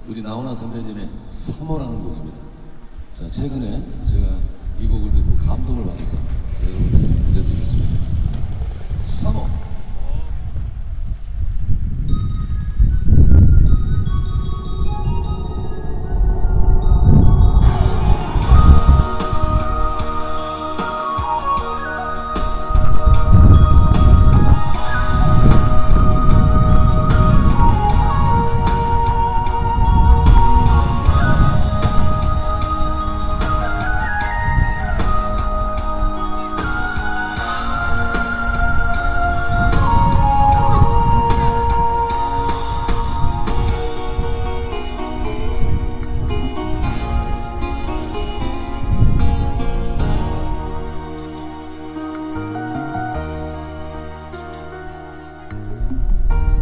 우리 나훈아 선배님의 3호라는 곡입니다. 자, 최근에 제가 이 곡을 듣고 감동을 받아서 제가 여러분에게 들려드리겠습니다. 3호.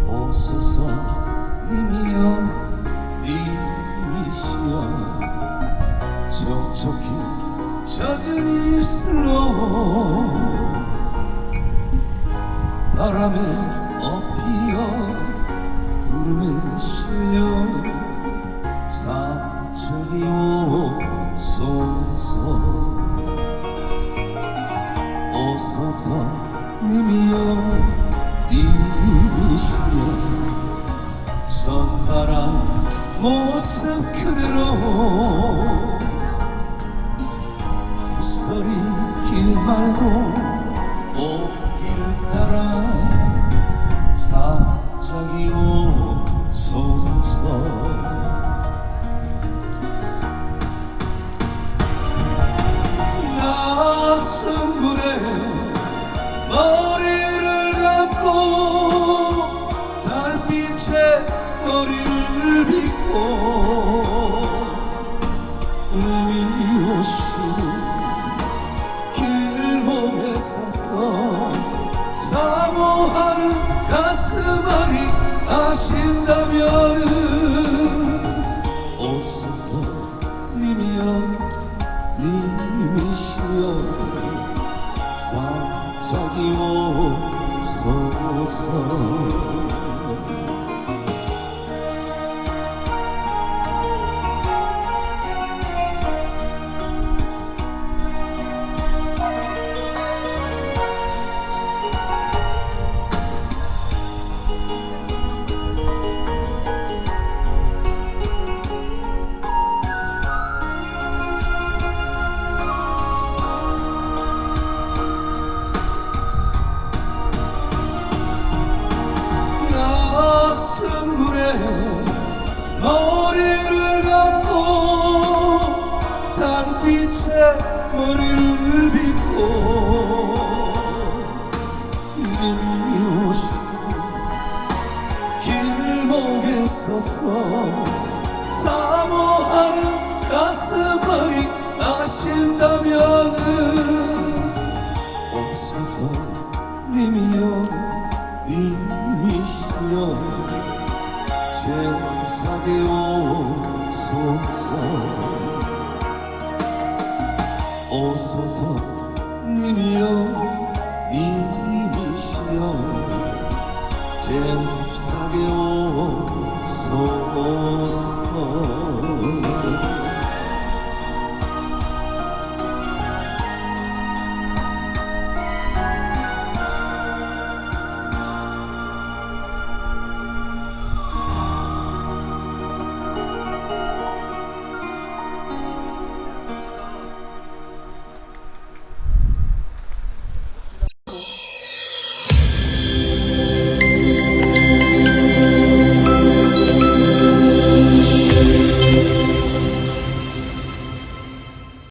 오소서 님이여 님이시여 촉촉히 젖은 입술로 바람에 엎이어 구름에 실려 사적이 오소서 오소서 님이여 님이시여 선바람 모습 그대로 헛소리 길 말고 옷길을 따라 사짝이 오소서 낯선 물에 머리를 감고 달빛에 머리를 빗고 음이 오시는 길목에 서서 사모하는 가슴앓이 아신다면은 오소서 님이여 님이시여 사짝이 오소서 머리를 감고 달빛에 머리를 빗고 님이 오시는 길목에 서서 사모하는 가슴앓이 아신다면은 오소서 님이여 님이시여 제사게 오소서 오소서 님이여 님이시여 제사게 오소서